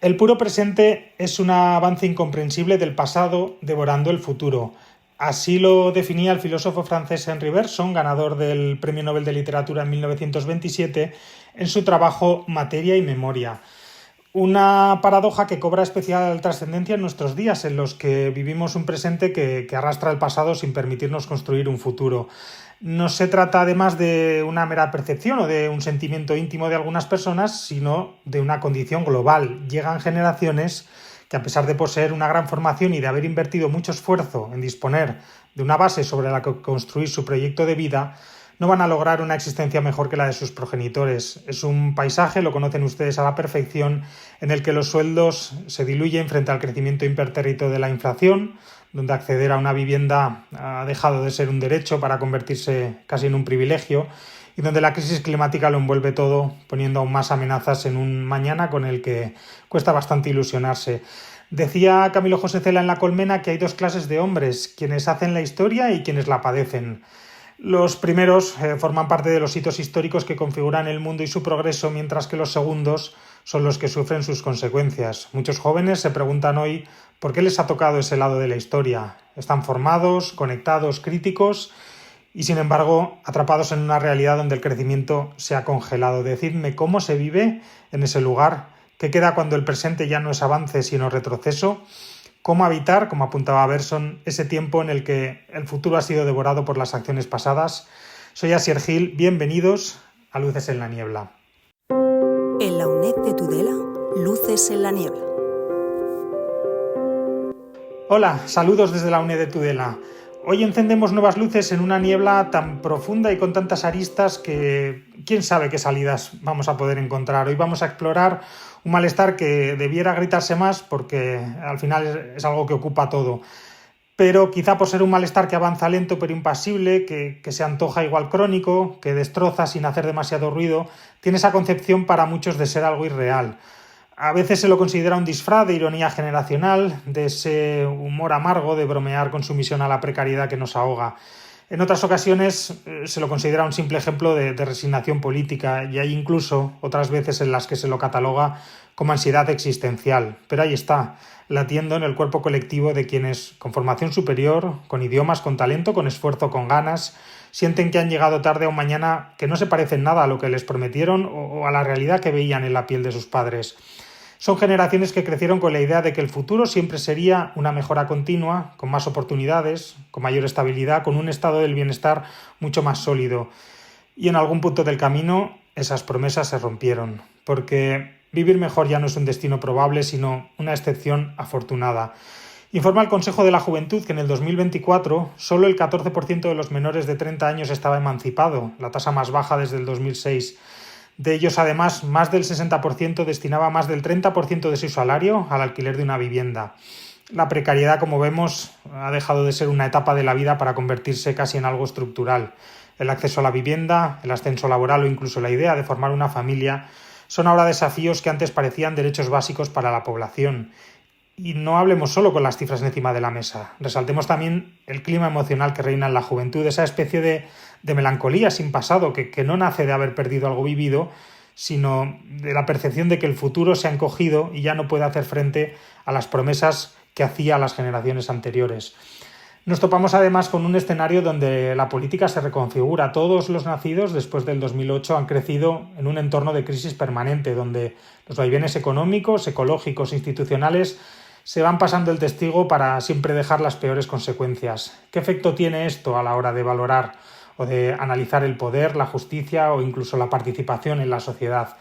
El puro presente es un avance incomprensible del pasado devorando el futuro. Así lo definía el filósofo francés Henri Bergson, ganador del Premio Nobel de Literatura en 1927, en su trabajo Materia y Memoria. Una paradoja que cobra especial trascendencia en nuestros días, en los que vivimos un presente que arrastra el pasado sin permitirnos construir un futuro. No se trata además de una mera percepción o de un sentimiento íntimo de algunas personas, sino de una condición global. Llegan generaciones que, a pesar de poseer una gran formación y de haber invertido mucho esfuerzo en disponer de una base sobre la que construir su proyecto de vida, no van a lograr una existencia mejor que la de sus progenitores. Es un paisaje, lo conocen ustedes a la perfección, en el que los sueldos se diluyen frente al crecimiento impertérrito de la inflación, donde acceder a una vivienda ha dejado de ser un derecho para convertirse casi en un privilegio, y donde la crisis climática lo envuelve todo, poniendo aún más amenazas en un mañana con el que cuesta bastante ilusionarse. Decía Camilo José Cela en La Colmena que hay dos clases de hombres, quienes hacen la historia y quienes la padecen. Los primeros forman parte de los hitos históricos que configuran el mundo y su progreso, mientras que los segundos son los que sufren sus consecuencias. Muchos jóvenes se preguntan hoy por qué les ha tocado ese lado de la historia. Están formados, conectados, críticos y, sin embargo, atrapados en una realidad donde el crecimiento se ha congelado. Decidme cómo se vive en ese lugar, qué queda cuando el presente ya no es avance sino retroceso. ¿Cómo habitar, como apuntaba Bergson, ese tiempo en el que el futuro ha sido devorado por las acciones pasadas? Soy Asier Gil, bienvenidos a Luces en la Niebla. En la UNED de Tudela, Luces en la Niebla. Hola, saludos desde la UNED de Tudela. Hoy encendemos nuevas luces en una niebla tan profunda y con tantas aristas que quién sabe qué salidas vamos a poder encontrar. Hoy vamos a explorar un malestar que debiera gritarse más porque al final es algo que ocupa todo. Pero quizá por ser un malestar que avanza lento pero impasible, que se antoja igual crónico, que destroza sin hacer demasiado ruido, tiene esa concepción para muchos de ser algo irreal. A veces se lo considera un disfraz de ironía generacional, de ese humor amargo de bromear con sumisión a la precariedad que nos ahoga. En otras ocasiones se lo considera un simple ejemplo de resignación política y hay incluso otras veces en las que se lo cataloga como ansiedad existencial. Pero ahí está, latiendo en el cuerpo colectivo de quienes, con formación superior, con idiomas, con talento, con esfuerzo, con ganas, sienten que han llegado tarde a un mañana que no se parece en nada a lo que les prometieron o a la realidad que veían en la piel de sus padres. Son generaciones que crecieron con la idea de que el futuro siempre sería una mejora continua, con más oportunidades, con mayor estabilidad, con un estado del bienestar mucho más sólido. Y en algún punto del camino esas promesas se rompieron, porque vivir mejor ya no es un destino probable, sino una excepción afortunada. Informa el Consejo de la Juventud que en el 2024 solo el 14% de los menores de 30 años estaba emancipado, la tasa más baja desde el 2006. De ellos, además, más del 60% destinaba más del 30% de su salario al alquiler de una vivienda. La precariedad, como vemos, ha dejado de ser una etapa de la vida para convertirse casi en algo estructural. El acceso a la vivienda, el ascenso laboral o incluso la idea de formar una familia son ahora desafíos que antes parecían derechos básicos para la población. Y no hablemos solo con las cifras encima de la mesa. Resaltemos también el clima emocional que reina en la juventud, esa especie de melancolía sin pasado que no nace de haber perdido algo vivido, sino de la percepción de que el futuro se ha encogido y ya no puede hacer frente a las promesas que hacía a las generaciones anteriores. Nos topamos además con un escenario donde la política se reconfigura. Todos los nacidos después del 2008 han crecido en un entorno de crisis permanente, donde los vaivenes económicos, ecológicos, institucionales se van pasando el testigo para siempre dejar las peores consecuencias. ¿Qué efecto tiene esto a la hora de valorar o de analizar el poder, la justicia o incluso la participación en la sociedad?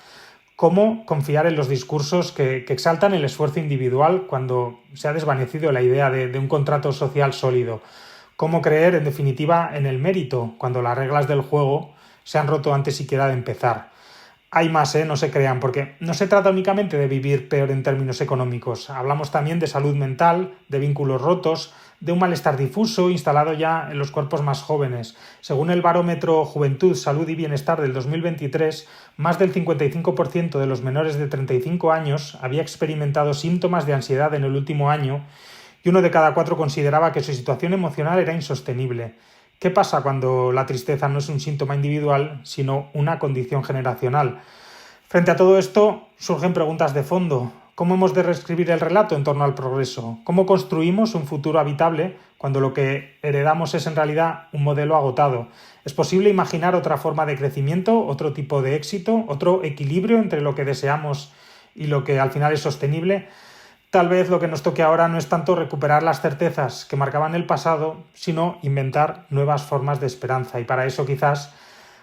¿Cómo confiar en los discursos que exaltan el esfuerzo individual cuando se ha desvanecido la idea de un contrato social sólido? ¿Cómo creer, en definitiva, en el mérito cuando las reglas del juego se han roto antes siquiera de empezar? Hay más, no se crean, porque no se trata únicamente de vivir peor en términos económicos. Hablamos también de salud mental, de vínculos rotos, de un malestar difuso instalado ya en los cuerpos más jóvenes. Según el barómetro Juventud, Salud y Bienestar del 2023, más del 55% de los menores de 35 años había experimentado síntomas de ansiedad en el último año y 1 de cada 4 consideraba que su situación emocional era insostenible. ¿Qué pasa cuando la tristeza no es un síntoma individual, sino una condición generacional? Frente a todo esto, surgen preguntas de fondo. ¿Cómo hemos de reescribir el relato en torno al progreso? ¿Cómo construimos un futuro habitable cuando lo que heredamos es en realidad un modelo agotado? ¿Es posible imaginar otra forma de crecimiento, otro tipo de éxito, otro equilibrio entre lo que deseamos y lo que al final es sostenible? Tal vez lo que nos toque ahora no es tanto recuperar las certezas que marcaban el pasado, sino inventar nuevas formas de esperanza. Y para eso quizás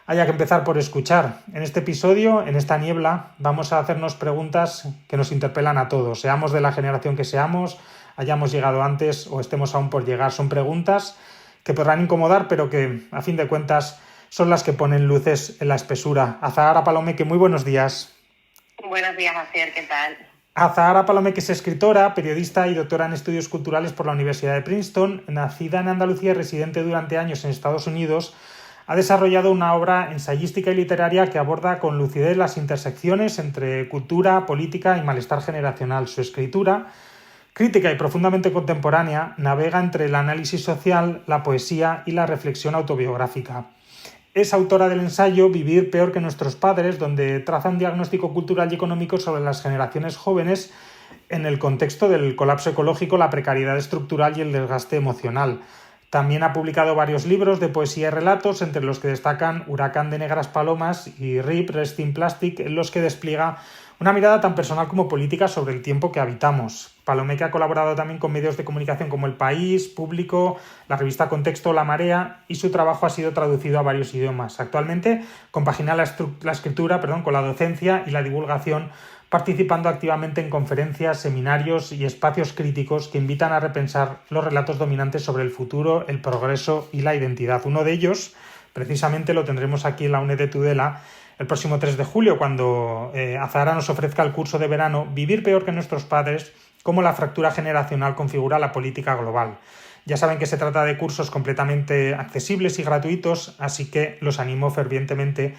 haya que empezar por escuchar. En este episodio, en esta niebla, vamos a hacernos preguntas que nos interpelan a todos, seamos de la generación que seamos, hayamos llegado antes o estemos aún por llegar. Son preguntas que podrán incomodar, pero que, a fin de cuentas, son las que ponen luces en la espesura. Azahara Palomeque, muy buenos días. Buenos días, Asier, ¿qué tal? Azahara Palomeque es escritora, periodista y doctora en estudios culturales por la Universidad de Princeton. Nacida en Andalucía y residente durante años en Estados Unidos, ha desarrollado una obra ensayística y literaria que aborda con lucidez las intersecciones entre cultura, política y malestar generacional. Su escritura, crítica y profundamente contemporánea, navega entre el análisis social, la poesía y la reflexión autobiográfica. Es autora del ensayo Vivir peor que nuestros padres, donde traza un diagnóstico cultural y económico sobre las generaciones jóvenes en el contexto del colapso ecológico, la precariedad estructural y el desgaste emocional. También ha publicado varios libros de poesía y relatos, entre los que destacan Huracán de negras palomas y RIP, Resting Plastic, en los que despliega una mirada tan personal como política sobre el tiempo que habitamos. Palomeque ha colaborado también con medios de comunicación como El País, Público, la revista Contexto, La Marea, y su trabajo ha sido traducido a varios idiomas. Actualmente compagina la escritura con la docencia y la divulgación, participando activamente en conferencias, seminarios y espacios críticos que invitan a repensar los relatos dominantes sobre el futuro, el progreso y la identidad. Uno de ellos, precisamente, lo tendremos aquí en la UNED de Tudela el próximo 3 de julio, cuando Azahara nos ofrezca el curso de verano Vivir peor que nuestros padres, cómo la fractura generacional configura la política global. Ya saben que se trata de cursos completamente accesibles y gratuitos, así que los animo fervientemente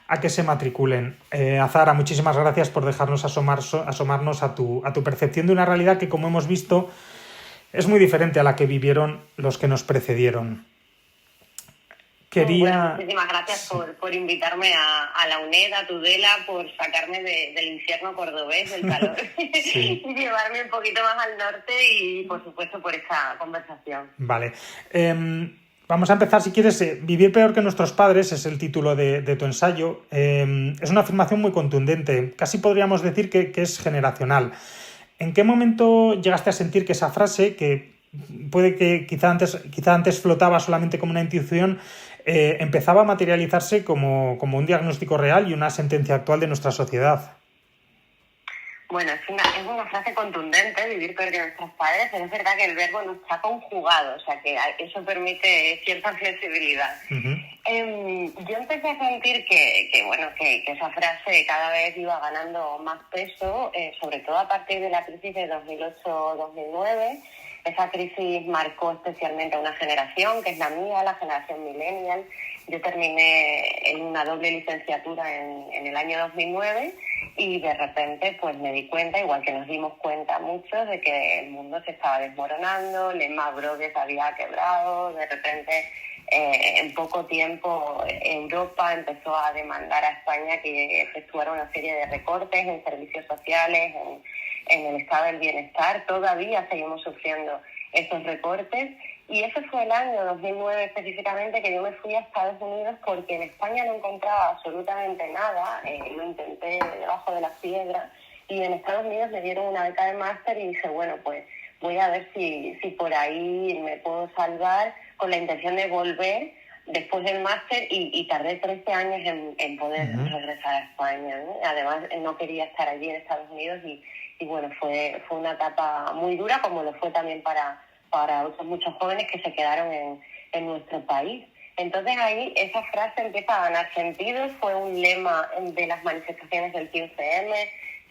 a que se matriculen. Azahara, muchísimas gracias por dejarnos asomarnos a tu percepción de una realidad que, como hemos visto, es muy diferente a la que vivieron los que nos precedieron. Bueno, muchísimas gracias por invitarme a la UNED, a Tudela, por sacarme del infierno cordobés, del calor, sí, y llevarme un poquito más al norte y, por supuesto, por esta conversación. Vale. Vamos a empezar, si quieres. Vivir peor que nuestros padres es el título de tu ensayo. Es una afirmación muy contundente. Casi podríamos decir que es generacional. ¿En qué momento llegaste a sentir que esa frase, que puede que quizá antes flotaba solamente como una intuición, empezaba a materializarse como un diagnóstico real y una sentencia actual de nuestra sociedad? Bueno, es una frase contundente, vivir peor que nuestros padres, pero es verdad que el verbo no está conjugado, o sea que eso permite cierta flexibilidad. Uh-huh. Yo empecé a sentir que esa frase cada vez iba ganando más peso, sobre todo a partir de la crisis de 2008-2009. Esa crisis marcó especialmente a una generación, que es la mía, la generación millennial. Yo terminé en una doble licenciatura en el año 2009 y de repente pues me di cuenta, igual que nos dimos cuenta muchos, de que el mundo se estaba desmoronando, Lehman Brothers había quebrado, de repente en poco tiempo Europa empezó a demandar a España que efectuara una serie de recortes en servicios sociales, en el estado del bienestar. Todavía seguimos sufriendo esos recortes y ese fue el año 2009 específicamente que yo me fui a Estados Unidos porque en España no encontraba absolutamente nada, lo intenté debajo de la piedra y en Estados Unidos me dieron una beca de máster y dije, bueno, pues voy a ver si por ahí me puedo salvar, con la intención de volver después del máster y tardé 13 años en poder regresar a España, ¿no? Además no quería estar allí en Estados Unidos y bueno, fue una etapa muy dura, como lo fue también para otros muchos jóvenes que se quedaron en nuestro país. Entonces ahí esa frase empieza a ganar sentido, fue un lema de las manifestaciones del 15M.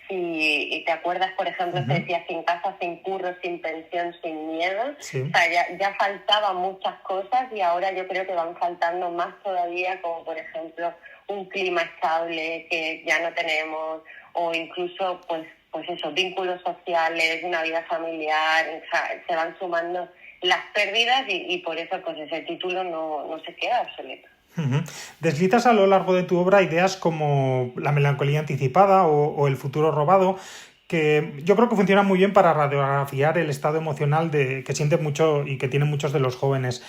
Si te acuerdas, por ejemplo, se decía sin casa, sin curro, sin pensión, sin miedo. Sí. O sea, ya faltaban muchas cosas y ahora yo creo que van faltando más todavía, como por ejemplo un clima estable que ya no tenemos, o incluso pues eso, vínculos sociales, una vida familiar. O sea, se van sumando las pérdidas y por eso pues ese título no se queda obsoleto. Uh-huh. Deslizas a lo largo de tu obra ideas como la melancolía anticipada o el futuro robado, que yo creo que funciona muy bien para radiografiar el estado emocional que sienten mucho y que tienen muchos de los jóvenes.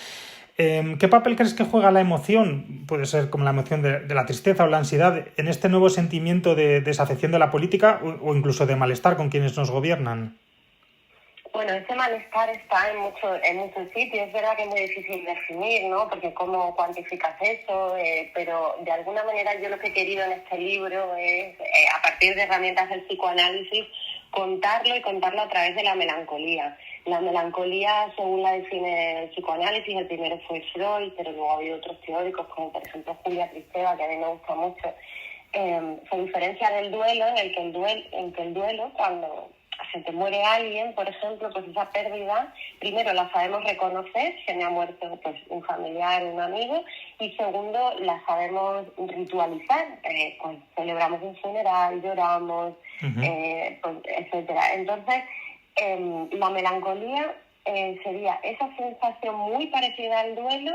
¿Qué papel crees que juega la emoción? Puede ser como la emoción de la tristeza o la ansiedad en este nuevo sentimiento de desafección de la política o incluso de malestar con quienes nos gobiernan. Bueno, ese malestar está en muchos sitios. Es verdad que es muy difícil definir, ¿no? Porque cómo cuantificas eso, pero de alguna manera yo lo que he querido en este libro es, a partir de herramientas del psicoanálisis, contarlo a través de la melancolía. La melancolía, según la define el psicoanálisis, el primero fue Freud, pero luego ha habido otros teóricos, como por ejemplo Julia Kristeva, que a mí me gusta mucho. Se diferencia del duelo, en que el duelo, cuando se te muere alguien, por ejemplo, pues esa pérdida, primero la sabemos reconocer, se me ha muerto pues un familiar, un amigo, y segundo, la sabemos ritualizar, pues celebramos un funeral, lloramos, pues, etcétera. Entonces, la melancolía sería esa sensación muy parecida al duelo,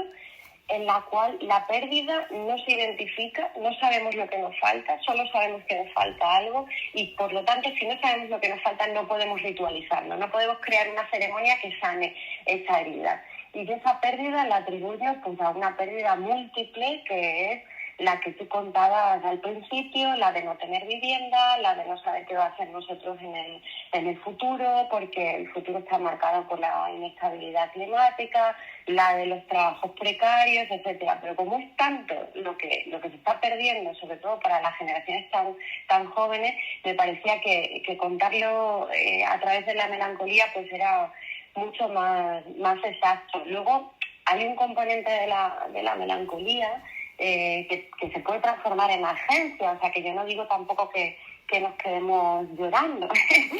en la cual la pérdida no se identifica, no sabemos lo que nos falta, solo sabemos que nos falta algo y por lo tanto si no sabemos lo que nos falta no podemos ritualizarlo, no podemos crear una ceremonia que sane esa herida. Y esa pérdida la atribuyo pues a una pérdida múltiple que es la que tú contabas al principio, la de no tener vivienda, la de no saber qué va a hacer nosotros en el futuro, porque el futuro está marcado por la inestabilidad climática, la de los trabajos precarios, etcétera. Pero como es tanto lo que se está perdiendo, sobre todo para las generaciones tan jóvenes, me parecía que contarlo a través de la melancolía pues era mucho más exacto. Luego hay un componente de la melancolía que se puede transformar en urgencia, o sea que yo no digo tampoco que nos quedemos llorando,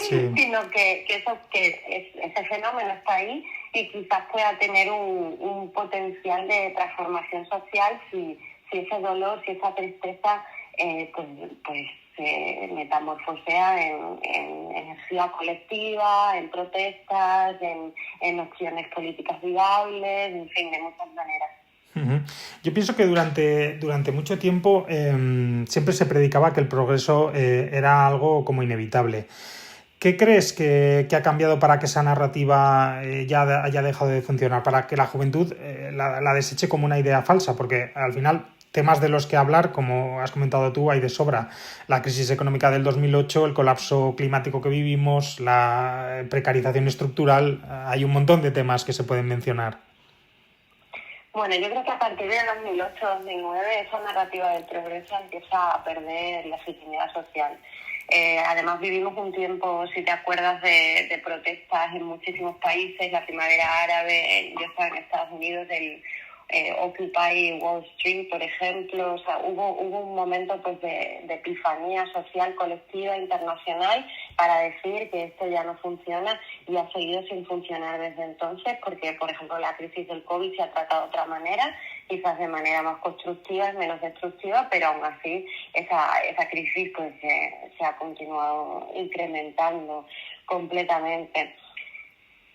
sí. Sino que ese fenómeno está ahí y quizás pueda tener un potencial de transformación social si ese dolor, si esa tristeza pues se metamorfosea en energía colectiva, en protestas, en opciones políticas viables, en fin, de muchas maneras. Yo pienso que durante mucho tiempo siempre se predicaba que el progreso era algo como inevitable. ¿Qué crees que ha cambiado para que esa narrativa ya haya dejado de funcionar? Para que la juventud la deseche como una idea falsa, porque al final temas de los que hablar, como has comentado tú, hay de sobra. La crisis económica del 2008, el colapso climático que vivimos, la precarización estructural, hay un montón de temas que se pueden mencionar. Bueno, yo creo que a partir de 2008-2009 esa narrativa del progreso empieza a perder legitimidad social. Además vivimos un tiempo, si te acuerdas, de protestas en muchísimos países, la primavera árabe, yo estaba en Estados Unidos, del Occupy Wall Street, por ejemplo, o sea, hubo un momento pues de epifanía social colectiva internacional para decir que esto ya no funciona y ha seguido sin funcionar desde entonces porque, por ejemplo, la crisis del COVID se ha tratado de otra manera, quizás de manera más constructiva, menos destructiva, pero aún así esa crisis pues se ha continuado incrementando completamente.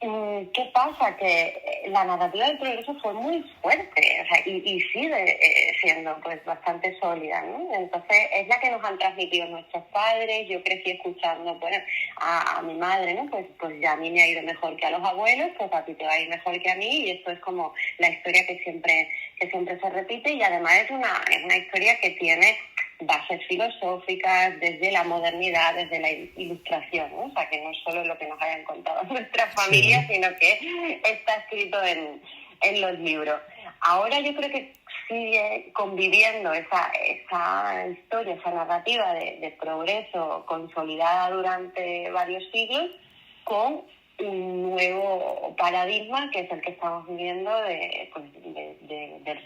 ¿Qué pasa? Que la narrativa del progreso fue muy fuerte, o sea, y sigue siendo pues bastante sólida, ¿no? Entonces es la que nos han transmitido nuestros padres. Yo crecí escuchando, bueno, a mi madre, ¿no? Pues ya a mí me ha ido mejor que a los abuelos, pues a ti te va a ir mejor que a mí, y esto es como la historia que siempre se repite, y además es una historia que tiene bases filosóficas desde la modernidad, desde la ilustración, ¿no? O sea, que no solo lo que nos hayan contado nuestras familias, sí, sino que está escrito en los libros. Ahora yo creo que sigue conviviendo esa historia, esa narrativa de progreso consolidada durante varios siglos con un nuevo paradigma que es el que estamos viviendo de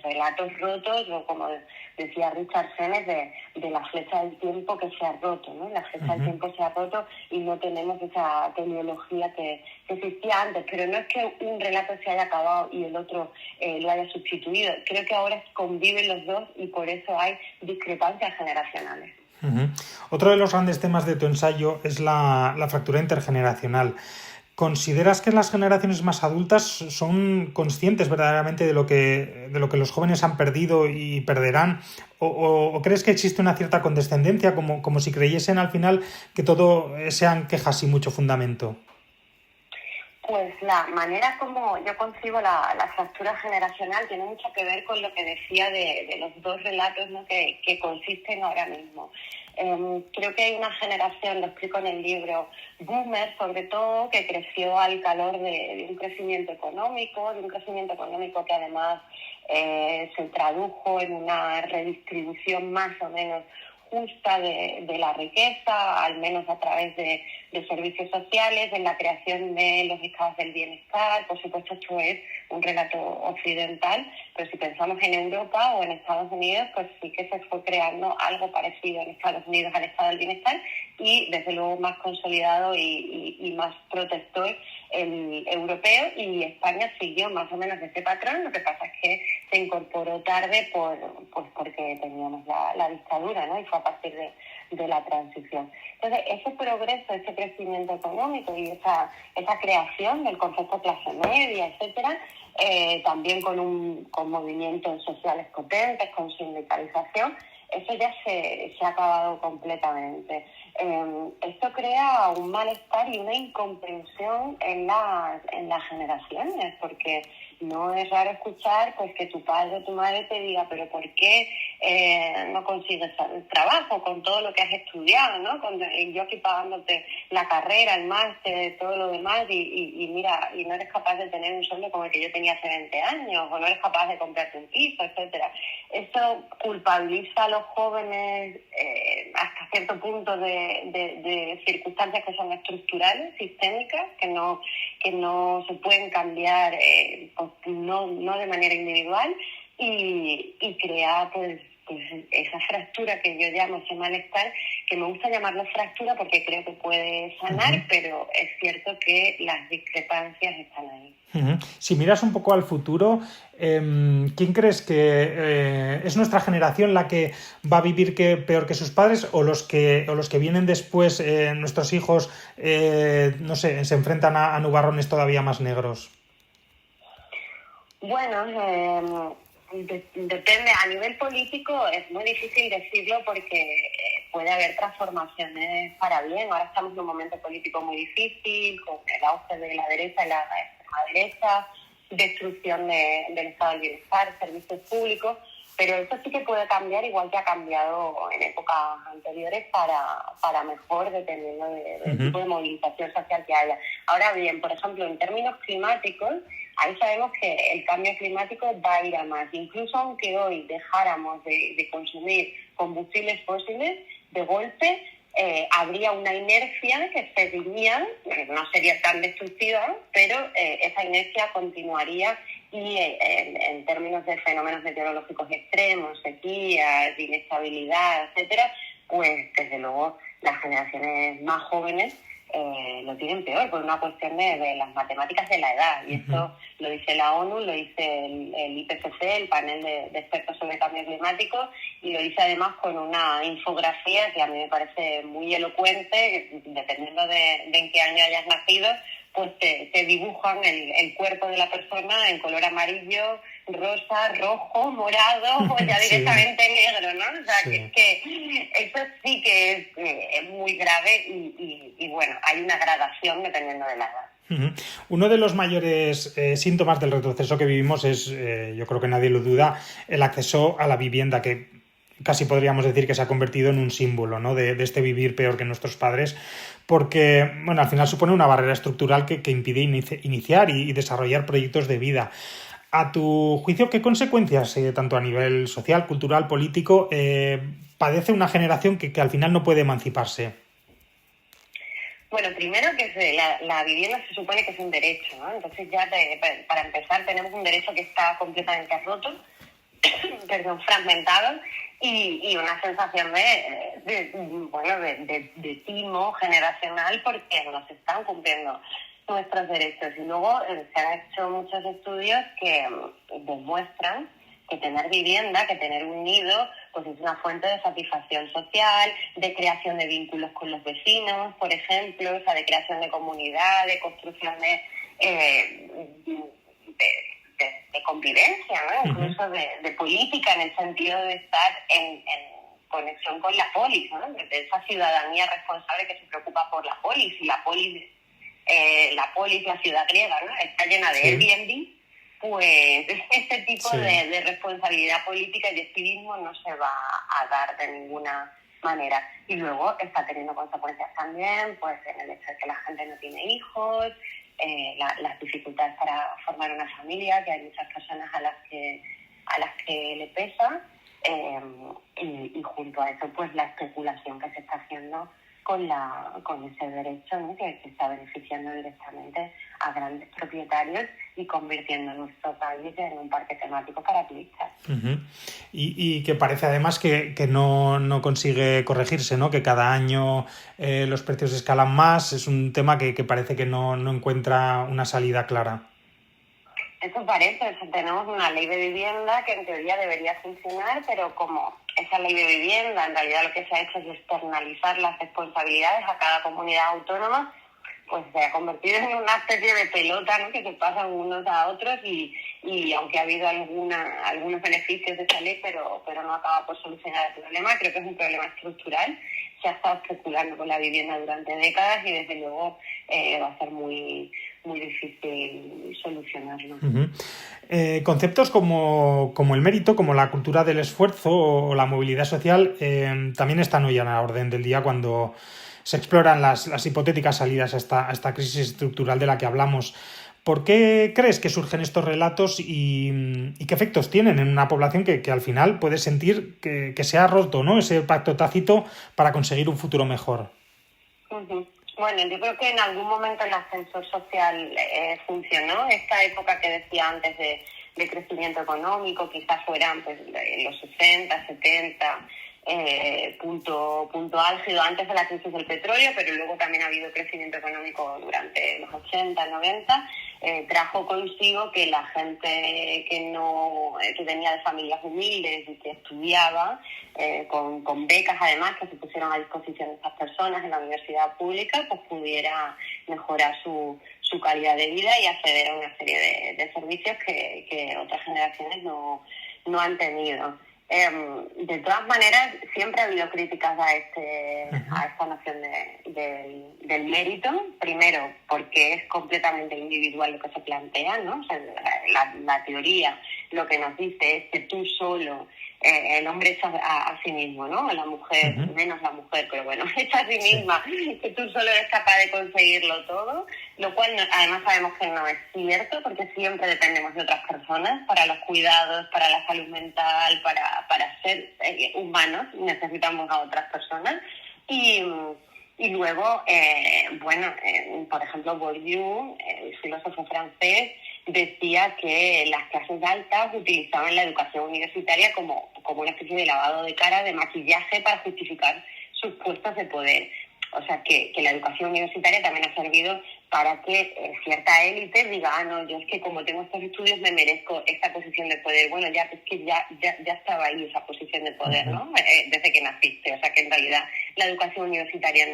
relatos rotos, o como decía Richard Sennett, de la flecha del tiempo que se ha roto, ¿no? La flecha del tiempo se ha roto y no tenemos esa teleología que existía antes, pero no es que un relato se haya acabado y el otro lo haya sustituido. Creo que ahora conviven los dos y por eso hay discrepancias generacionales. Otro de los grandes temas de tu ensayo es la fractura intergeneracional. ¿Consideras que las generaciones más adultas son conscientes verdaderamente de lo que los jóvenes han perdido y perderán? ¿O crees que existe una cierta condescendencia, como si creyesen al final que todo sean quejas sin mucho fundamento? Pues la manera como yo concibo la fractura generacional tiene mucho que ver con lo que decía de los dos relatos, ¿no? que consisten ahora mismo. Creo que hay una generación, lo explico en el libro, boomer sobre todo, que creció al calor de un crecimiento económico, que además se tradujo en una redistribución más o menos justa de la riqueza, al menos a través de servicios sociales, en la creación de los estados del bienestar. Por supuesto, esto es un relato occidental, pero si pensamos en Europa o en Estados Unidos, pues sí que se fue creando algo parecido en Estados Unidos al estado del bienestar y desde luego más consolidado y más protector el europeo, y España siguió más o menos ese patrón. Lo que pasa es que se incorporó tarde porque teníamos la dictadura, ¿no? Y fue a partir de la transición. Entonces, ese progreso, ese crecimiento económico y esa creación del concepto clase media, etcétera, también con movimientos sociales potentes, con sindicalización, eso ya se ha acabado completamente. Esto crea un malestar y una incomprensión en las generaciones, porque no es raro escuchar pues que tu padre o tu madre te diga, pero ¿por qué no consigues trabajo con todo lo que has estudiado, ¿no? Yo aquí pagándote la carrera, el máster, todo lo demás, y mira, y no eres capaz de tener un sueldo como el que yo tenía hace 20 años, o no eres capaz de comprarte un piso, etcétera. Eso culpabiliza a los jóvenes hasta cierto punto de circunstancias que son estructurales, sistémicas, que no se pueden cambiar no de manera individual, y crea pues esa fractura que yo llamo, ese malestar, que me gusta llamarlo fractura porque creo que puede sanar, pero es cierto que las discrepancias están ahí. Si miras un poco al futuro, ¿quién crees que es nuestra generación la que va a vivir peor que sus padres, o los que vienen después, nuestros hijos, no sé, se enfrentan a nubarrones todavía más negros? Bueno, depende. A nivel político es muy difícil decirlo porque puede haber transformaciones para bien. Ahora estamos en un momento político muy difícil, con el auge de la derecha y la extrema derecha, destrucción del estado del bienestar, servicios públicos, pero eso sí que puede cambiar, igual que ha cambiado en épocas anteriores, para mejor, dependiendo del tipo de movilización social que haya. Ahora bien, por ejemplo, en términos climáticos, ahí sabemos que el cambio climático va a ir a más. Incluso aunque hoy dejáramos de consumir combustibles fósiles, de golpe habría una inercia que seguiría, no sería tan destructiva, pero esa inercia continuaría, y en términos de fenómenos meteorológicos extremos, sequías, inestabilidad, etcétera, pues desde luego las generaciones más jóvenes lo tienen peor por una cuestión de las matemáticas de la edad, y esto lo dice la ONU, lo dice el IPCC, el panel de expertos sobre cambio climático, y lo dice además con una infografía que a mí me parece muy elocuente. Dependiendo de en qué año hayas nacido, pues te dibujan el cuerpo de la persona en color amarillo, rosa, rojo, morado, o ya directamente negro, ¿no? O sea, sí. que eso sí que es muy grave, y bueno, hay una gradación dependiendo de la edad. Uno de los mayores síntomas del retroceso que vivimos es, yo creo que nadie lo duda, el acceso a la vivienda, que casi podríamos decir que se ha convertido en un símbolo, ¿no? de este vivir peor que nuestros padres, porque bueno, al final supone una barrera estructural que impide iniciar y desarrollar proyectos de vida. A tu juicio, ¿qué consecuencias, tanto a nivel social, cultural, político, padece una generación que al final no puede emanciparse? Bueno, primero que la vivienda se supone que es un derecho, ¿no? Entonces ya para empezar tenemos un derecho que está completamente roto, fragmentado, y una sensación de timo generacional, porque no se están cumpliendo nuestros derechos. Y luego se han hecho muchos estudios que demuestran que tener vivienda, que tener un nido, pues es una fuente de satisfacción social, de creación de vínculos con los vecinos, por ejemplo, o sea, de creación de comunidad, de construcción de convivencia, ¿no? Incluso de política, en el sentido de estar en conexión con la polis, ¿no? De esa ciudadanía responsable que se preocupa por la polis, y la polis, la ciudad griega, ¿no? Está llena de Airbnb, pues este tipo de responsabilidad política y de civismo no se va a dar de ninguna manera. Y luego está teniendo consecuencias también, pues en el hecho de que la gente no tiene hijos, las dificultades para formar una familia, que hay muchas personas a las que le pesa, y junto a eso, pues la especulación que se está haciendo con ese derecho, ¿no? que está beneficiando directamente a grandes propietarios y convirtiendo nuestro país en un parque temático para turistas. Y que parece además que no consigue corregirse, ¿no? Que cada año los precios escalan más. Es un tema que parece que no encuentra una salida clara. Eso parece. Tenemos una ley de vivienda que en teoría debería funcionar, pero como esa ley de vivienda en realidad lo que se ha hecho es externalizar las responsabilidades a cada comunidad autónoma, pues se ha convertido en una especie de pelota, ¿no? Que se pasan unos a otros y aunque ha habido algunos beneficios de esa ley, pero no acaba por solucionar el problema. Creo que es un problema estructural. Se ha estado especulando con la vivienda durante décadas y desde luego va a ser muy, muy difícil solucionarlo. Conceptos como el mérito, como la cultura del esfuerzo o la movilidad social también están hoy a la orden del día cuando se exploran las hipotéticas salidas a esta crisis estructural de la que hablamos. ¿Por qué crees que surgen estos relatos y qué efectos tienen en una población que al final puede sentir que se ha roto, ¿no? Ese pacto tácito para conseguir un futuro mejor? Bueno, yo creo que en algún momento el ascensor social funcionó. Esta época que decía antes de crecimiento económico, quizás fueran pues, los 60, 70, punto álgido antes de la crisis del petróleo, pero luego también ha habido crecimiento económico durante los 80, 90. Trajo consigo que la gente que venía de familias humildes y que estudiaba, con becas además que se pusieron a disposición de estas personas en la universidad pública, pues pudiera mejorar su calidad de vida y acceder a una serie de servicios que otras generaciones no han tenido. De todas maneras, siempre ha habido críticas a esta noción del mérito. Primero, porque es completamente individual lo que se plantea, ¿no? O sea, la teoría lo que nos dice es que tú solo, el hombre echa a sí mismo, ¿no? La mujer, menos la mujer, pero bueno, echa a sí misma, que tú solo eres capaz de conseguirlo todo, lo cual además sabemos que no es cierto, porque siempre dependemos de otras personas para los cuidados, para la salud mental, para ser humanos, necesitamos a otras personas. Y luego, por ejemplo, Bourdieu, el filósofo francés, decía que las clases altas utilizaban la educación universitaria como una especie de lavado de cara, de maquillaje para justificar sus puestos de poder. O sea, que la educación universitaria también ha servido para que cierta élite diga, no, yo es que como tengo estos estudios me merezco esta posición de poder. Bueno, ya es que ya estaba ahí esa posición de poder, ¿no? Desde que naciste. O sea, que en realidad la educación universitaria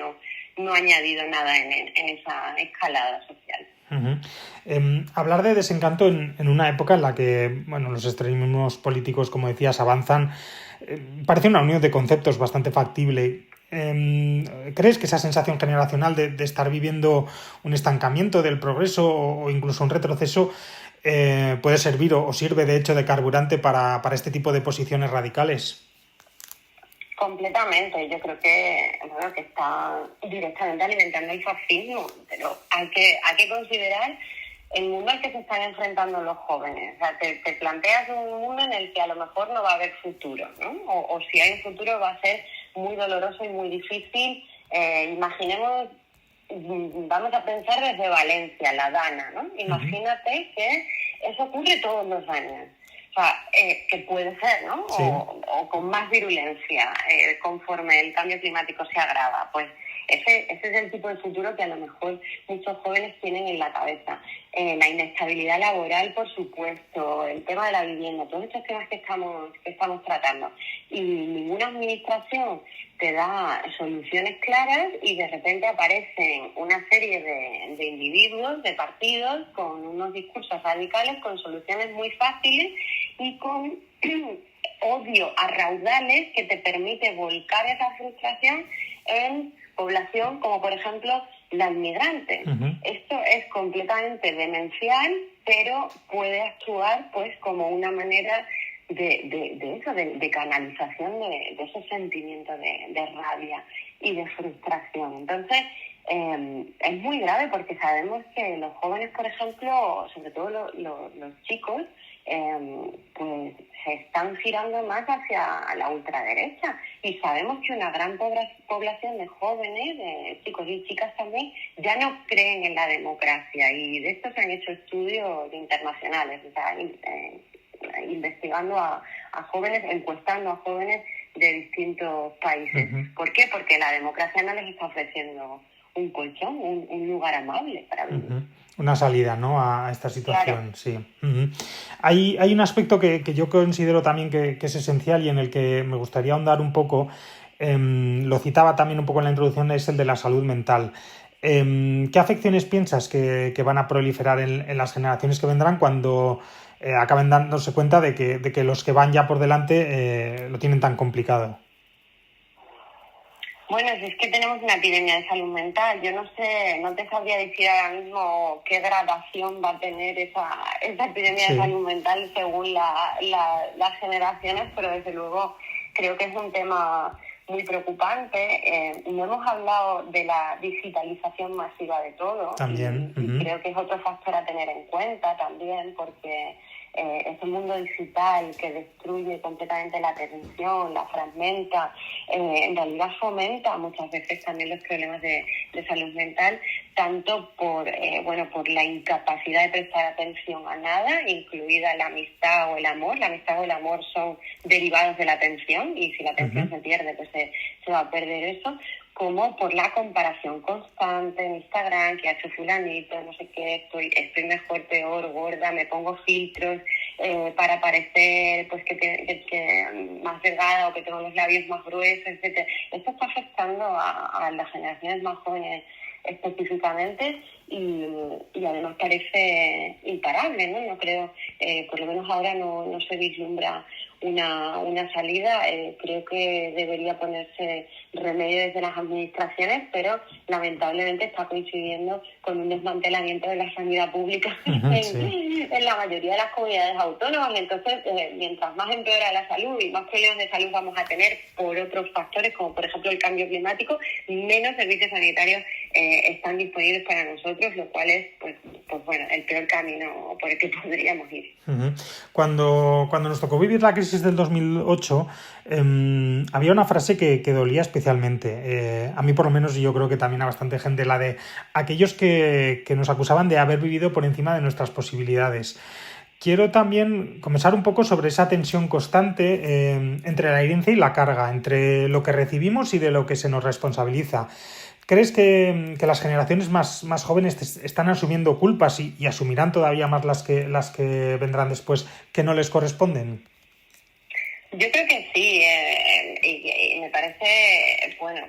no ha añadido nada en esa escalada social. Hablar de desencanto en una época en la que los extremismos políticos, como decías, avanzan, parece una unión de conceptos bastante factible. ¿Crees que esa sensación generacional de estar viviendo un estancamiento del progreso o incluso un retroceso puede servir o sirve de hecho de carburante para este tipo de posiciones radicales? Completamente. Yo creo que está directamente alimentando el fascismo, pero hay que considerar el mundo al que se están enfrentando los jóvenes. O sea, te planteas un mundo en el que a lo mejor no va a haber futuro, ¿no? O si hay un futuro va a ser muy doloroso y muy difícil. Imaginemos, vamos a pensar desde Valencia, la Dana, ¿no? Imagínate que eso ocurre todos los años. O sea, que puede ser, ¿no? Sí. O con más virulencia conforme el cambio climático se agrava. Pues ese es el tipo de futuro que a lo mejor muchos jóvenes tienen en la cabeza. La inestabilidad laboral, por supuesto, el tema de la vivienda, todos estos temas que estamos tratando. Y ninguna administración te da soluciones claras y de repente aparecen una serie de individuos, de partidos, con unos discursos radicales, con soluciones muy fáciles y con odio a raudales que te permite volcar esa frustración en población como por ejemplo la inmigrante. Uh-huh. Esto es completamente demencial, pero puede actuar pues como una manera de canalización de ese sentimiento de rabia y de frustración. Entonces, es muy grave porque sabemos que los jóvenes, por ejemplo, sobre todo los chicos, pues se están girando más hacia la ultraderecha y sabemos que una gran población de jóvenes, de chicos y chicas también, ya no creen en la democracia y de esto se han hecho estudios internacionales, o sea, investigando a jóvenes, encuestando a jóvenes de distintos países. Uh-huh. ¿Por qué? Porque la democracia no les está ofreciendo un colchón, un lugar amable para vivir. Uh-huh. Una salida, ¿no?, a esta situación. Claro. Sí. Uh-huh. Hay un aspecto que yo considero también que es esencial y en el que me gustaría ahondar un poco, lo citaba también un poco en la introducción, es el de la salud mental. ¿Qué afecciones piensas que van a proliferar en las generaciones que vendrán cuando acaben dándose cuenta de que los que van ya por delante lo tienen tan complicado? Bueno, si es que tenemos una epidemia de salud mental, yo no te sabría decir ahora mismo qué gradación va a tener esa epidemia de salud mental según las generaciones, pero desde luego creo que es un tema muy preocupante. No hemos hablado de la digitalización masiva de todo. También. Y creo que es otro factor a tener en cuenta también, porque ese mundo digital que destruye completamente la atención, la fragmenta, en realidad fomenta muchas veces también los problemas de salud mental, tanto por la incapacidad de prestar atención a nada, incluida la amistad o el amor. La amistad o el amor son derivados de la atención y si la atención se pierde, pues se va a perder eso, como por la comparación constante en Instagram, que ha hecho fulanito, no sé qué, estoy mejor, peor, gorda, me pongo filtros para parecer pues que más delgada o que tengo los labios más gruesos, etcétera. Esto está afectando a las generaciones más jóvenes específicamente y además parece imparable, ¿no? No creo, por lo menos ahora no se vislumbra una salida. Creo que debería ponerse remedio desde las administraciones, pero lamentablemente está coincidiendo con un desmantelamiento de la sanidad pública en la mayoría de las comunidades autónomas. Entonces, mientras más empeora la salud y más problemas de salud vamos a tener por otros factores, como por ejemplo el cambio climático, menos servicios sanitarios están disponibles para nosotros, lo cual es pues bueno, el peor camino por el que podríamos ir. Uh-huh. Cuando nos tocó vivir la crisis del 2008, había una frase que dolía especialmente. A mí por lo menos, y yo creo que también a bastante gente, la de aquellos que nos acusaban de haber vivido por encima de nuestras posibilidades. Quiero también conversar un poco sobre esa tensión constante entre la herencia y la carga, entre lo que recibimos y de lo que se nos responsabiliza. ¿Crees que las generaciones más jóvenes están asumiendo culpas y asumirán todavía más las que vendrán después que no les corresponden? Yo creo que sí, y me parece, bueno,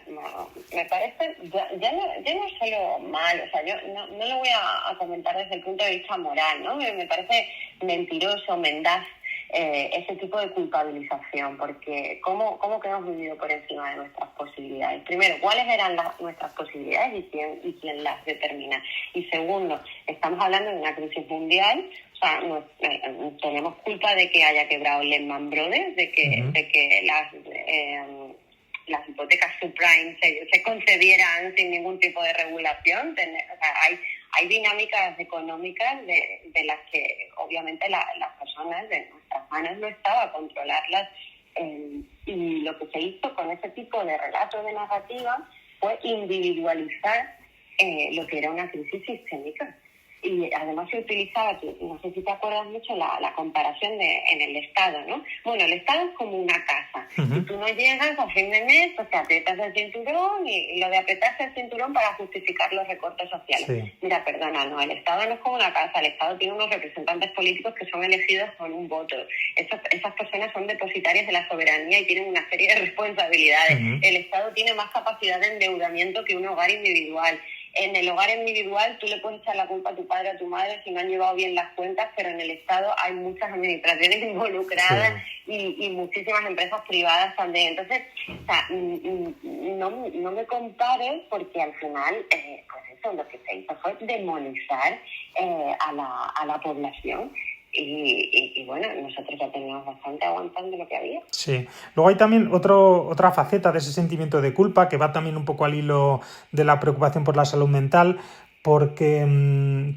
me parece ya no solo mal, o sea, yo no lo voy a comentar desde el punto de vista moral, ¿no? Me parece mentiroso, mendaz ese tipo de culpabilización, porque ¿cómo que hemos vivido por encima de nuestras posibilidades? Primero, ¿cuáles eran nuestras posibilidades y quién las determina? Y segundo, estamos hablando de una crisis mundial. O sea, tenemos culpa de que haya quebrado Lehman Brothers, de que las hipotecas subprime se concedieran sin ningún tipo de regulación. O sea, hay dinámicas económicas de las que obviamente las personas de nuestras manos no estaba controlarlas, y lo que se hizo con ese tipo de relatos de narrativa fue individualizar lo que era una crisis sistémica. y además se utilizaba, no sé si te acuerdas mucho, la comparación en el Estado, ¿no? Bueno, el Estado es como una casa. Si tú no llegas a fin de mes, pues te aprietas el cinturón y lo de apretarse el cinturón para justificar los recortes sociales. Sí. Mira, perdona, no, el Estado no es como una casa, el Estado tiene unos representantes políticos que son elegidos con un voto. Esas personas son depositarias de la soberanía y tienen una serie de responsabilidades. El Estado tiene más capacidad de endeudamiento que un hogar individual. En el hogar individual tú le puedes echar la culpa a tu padre o a tu madre si no han llevado bien las cuentas, pero en el Estado hay muchas administraciones involucradas y muchísimas empresas privadas también. Entonces, o sea, no me compares, porque al final, pues eso, lo que se hizo fue demonizar a la población. Y bueno, nosotros ya teníamos bastante aguantando lo que había. Sí. Luego hay también otra faceta de ese sentimiento de culpa que va también un poco al hilo de la preocupación por la salud mental, porque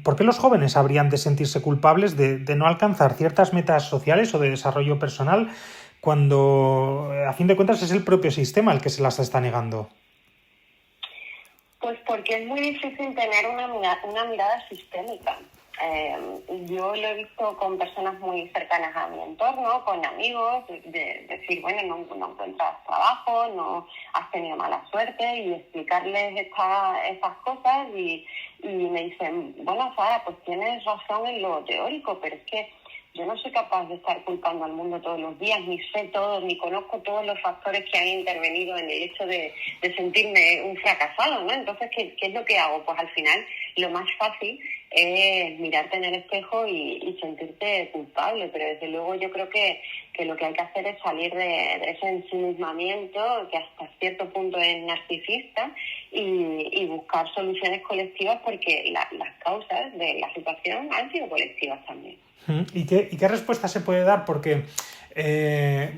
¿por qué los jóvenes habrían de sentirse culpables de no alcanzar ciertas metas sociales o de desarrollo personal cuando, a fin de cuentas, es el propio sistema el que se las está negando? Pues porque es muy difícil tener una mirada sistémica. Yo lo he visto con personas muy cercanas a mi entorno, con amigos, de decir, bueno, no encuentras trabajo, no has tenido mala suerte, y explicarles esas cosas y me dicen, bueno, Sara, pues tienes razón en lo teórico, pero es que yo no soy capaz de estar culpando al mundo todos los días, ni sé todo, ni conozco todos los factores que han intervenido en el hecho de sentirme un fracasado, ¿no? Entonces, ¿qué es lo que hago? Pues al final, lo más fácil es mirarte en el espejo y sentirte culpable, pero desde luego yo creo que lo que hay que hacer es salir de ese ensimismamiento que hasta cierto punto es narcisista y buscar soluciones colectivas, porque las causas de la situación han sido colectivas también. ¿Y qué respuesta se puede dar? Porque,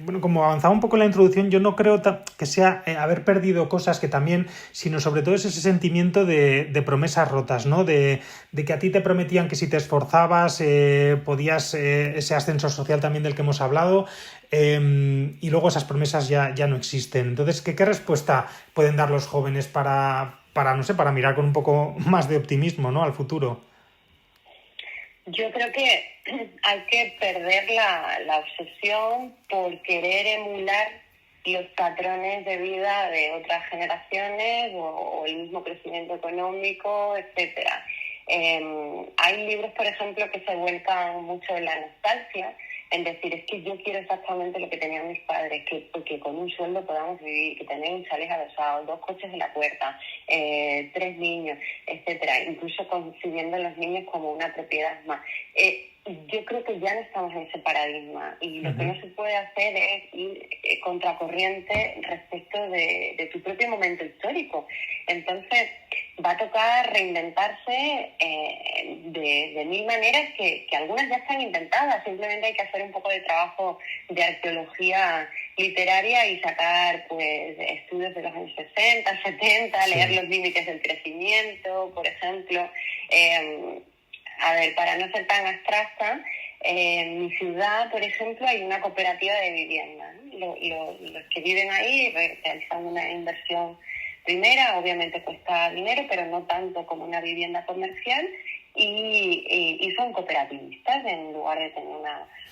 bueno, como avanzaba un poco en la introducción, yo no creo que sea haber perdido cosas, que también, sino sobre todo es ese sentimiento de promesas rotas, ¿no? De que a ti te prometían que si te esforzabas podías, ese ascenso social también del que hemos hablado, y luego esas promesas ya no existen. Entonces, ¿qué respuesta pueden dar los jóvenes para, no sé, para mirar con un poco más de optimismo, ¿no?, al futuro? Yo creo que hay que perder la obsesión por querer emular los patrones de vida de otras generaciones o el mismo crecimiento económico, etcétera. Hay libros, por ejemplo, que se vuelcan mucho en la nostalgia, en decir, es que yo quiero exactamente lo que tenían mis padres, que con un sueldo podamos vivir, que tener un chalet adosado, 2 coches en la puerta, 3 niños, etcétera, incluso concibiendo a los niños como una propiedad más. Yo creo que ya no estamos en ese paradigma, y lo que no se puede hacer es ir contracorriente respecto de tu propio momento histórico. Entonces, va a tocar reinventarse de mil maneras, que algunas ya están inventadas. Simplemente hay que hacer un poco de trabajo de arqueología literaria y sacar, pues, estudios de los años 60, 70, leer los límites del crecimiento, por ejemplo. A ver, para no ser tan abstracta, en mi ciudad, por ejemplo, hay una cooperativa de vivienda, ¿no? Los que viven ahí realizan una inversión primera, obviamente cuesta dinero, pero no tanto como una vivienda comercial, y son cooperativistas en lugar de tener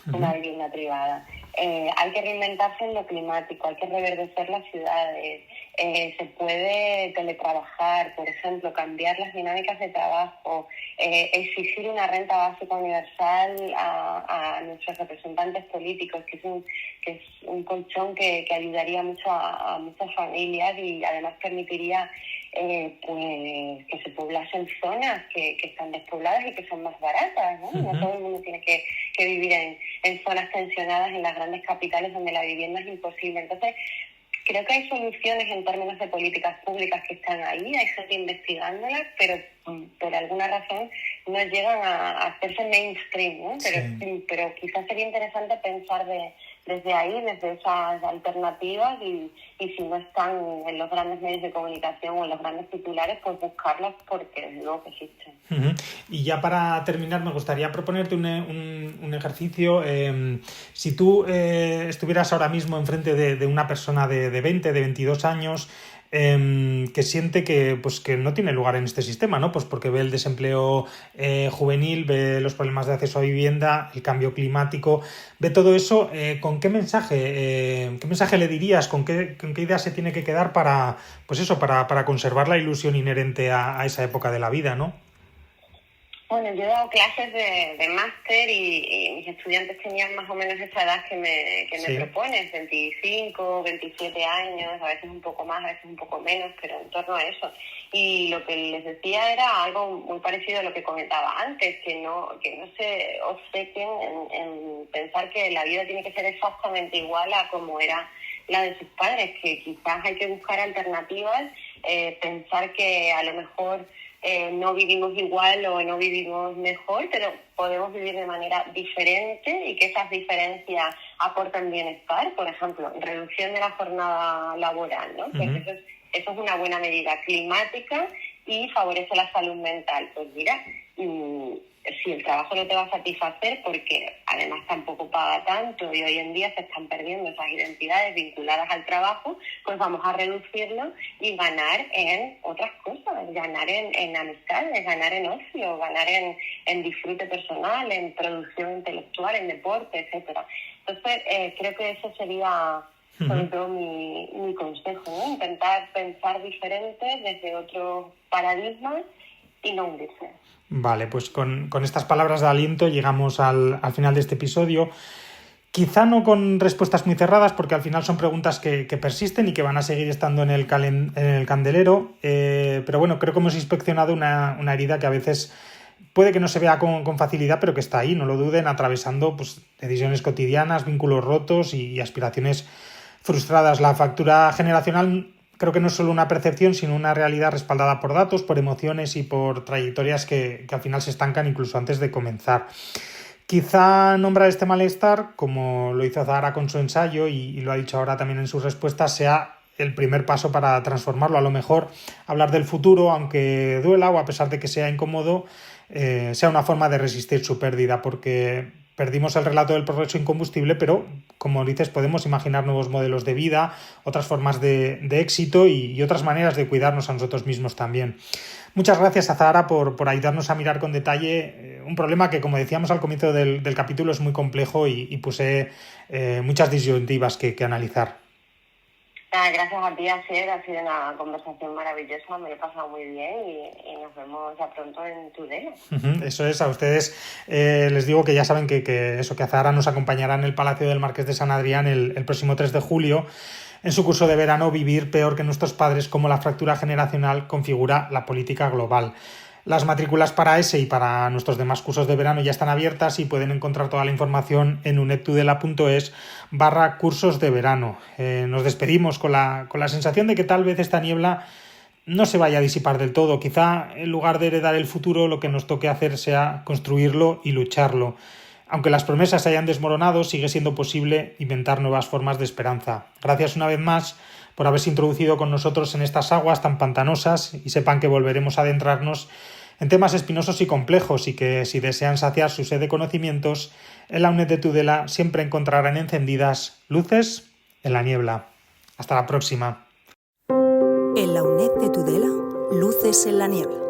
una vivienda privada. Hay que reinventarse en lo climático, hay que reverdecer las ciudades, se puede teletrabajar, por ejemplo, cambiar las dinámicas de trabajo, exigir una renta básica universal a nuestros representantes políticos, que es un colchón que ayudaría mucho a muchas familias, y además permitiría pues que se poblasen zonas que están despobladas y que son más baratas, ¿no? No todo el mundo tiene que vivir en zonas tensionadas en las grandes capitales donde la vivienda es imposible. Entonces, creo que hay soluciones en términos de políticas públicas que están ahí, hay gente investigándolas, pero por alguna razón no llegan a hacerse mainstream, ¿no? Pero quizás sería interesante pensar desde ahí, desde esas alternativas, y si no están en los grandes medios de comunicación o en los grandes titulares, pues buscarlas, porque luego que existen. Y ya para terminar, me gustaría proponerte un ejercicio. Si tú estuvieras ahora mismo enfrente de una persona de 20, de 22 años, que siente que no tiene lugar en este sistema, ¿no? Pues porque ve el desempleo juvenil, ve los problemas de acceso a vivienda, el cambio climático, ve todo eso. ¿Con qué mensaje le dirías? ¿Con qué idea se tiene que quedar para conservar la ilusión inherente a esa época de la vida, ¿no? Bueno, yo he dado clases de máster y mis estudiantes tenían más o menos esa edad que me propones, 25, 27 años, a veces un poco más, a veces un poco menos, pero en torno a eso. Y lo que les decía era algo muy parecido a lo que comentaba antes, que no se obcequen en pensar que la vida tiene que ser exactamente igual a como era la de sus padres, que quizás hay que buscar alternativas, pensar que a lo mejor no vivimos igual o no vivimos mejor, pero podemos vivir de manera diferente y que esas diferencias aportan bienestar. Por ejemplo, reducción de la jornada laboral, ¿no? Pues eso es una buena medida climática y favorece la salud mental. Pues mira, si el trabajo no te va a satisfacer porque además tampoco paga tanto y hoy en día se están perdiendo esas identidades vinculadas al trabajo, pues vamos a reducirlo y ganar en otras cosas, ganar en amistades, ganar en ocio, ganar en disfrute personal, en producción intelectual, en deporte, etcétera. Entonces, creo que eso sería sobre todo mi consejo, ¿no? Intentar pensar diferente desde otros paradigmas y no hundirse. Vale, pues con estas palabras de aliento llegamos al final de este episodio. Quizá no con respuestas muy cerradas, porque al final son preguntas que persisten y que van a seguir estando en el candelero, pero bueno, creo que hemos inspeccionado una herida que a veces puede que no se vea con facilidad, pero que está ahí, no lo duden, atravesando decisiones cotidianas, vínculos rotos y aspiraciones frustradas. La fractura generacional creo que no es solo una percepción, sino una realidad respaldada por datos, por emociones y por trayectorias que al final se estancan incluso antes de comenzar. Quizá nombrar este malestar, como lo hizo Zahara con su ensayo y lo ha dicho ahora también en sus respuestas, sea el primer paso para transformarlo. A lo mejor hablar del futuro, aunque duela o a pesar de que sea incómodo, sea una forma de resistir su pérdida, porque perdimos el relato del progreso incombustible, pero, como dices, podemos imaginar nuevos modelos de vida, otras formas de éxito y otras maneras de cuidarnos a nosotros mismos también. Muchas gracias a Zahara por ayudarnos a mirar con detalle un problema que, como decíamos al comienzo del capítulo, es muy complejo y puse muchas disyuntivas que analizar. Gracias a ti, Asier, ha sido una conversación maravillosa, me lo he pasado muy bien y nos vemos ya pronto en Tudela. Eso es, a ustedes les digo que ya saben que a Zahara nos acompañará en el Palacio del Marqués de San Adrián el próximo 3 de julio en su curso de verano Vivir peor que nuestros padres, cómo la fractura generacional configura la política global. Las matrículas para ese y para nuestros demás cursos de verano ya están abiertas y pueden encontrar toda la información en unedtudela.es/cursos de verano. Nos despedimos con la sensación de que tal vez esta niebla no se vaya a disipar del todo. Quizá en lugar de heredar el futuro, lo que nos toque hacer sea construirlo y lucharlo. Aunque las promesas se hayan desmoronado, sigue siendo posible inventar nuevas formas de esperanza. Gracias una vez más por haberse introducido con nosotros en estas aguas tan pantanosas y sepan que volveremos a adentrarnos en temas espinosos y complejos y que, si desean saciar su sed de conocimientos, en la UNED de Tudela siempre encontrarán encendidas luces en la niebla. Hasta la próxima. En la UNED de Tudela, luces en la niebla.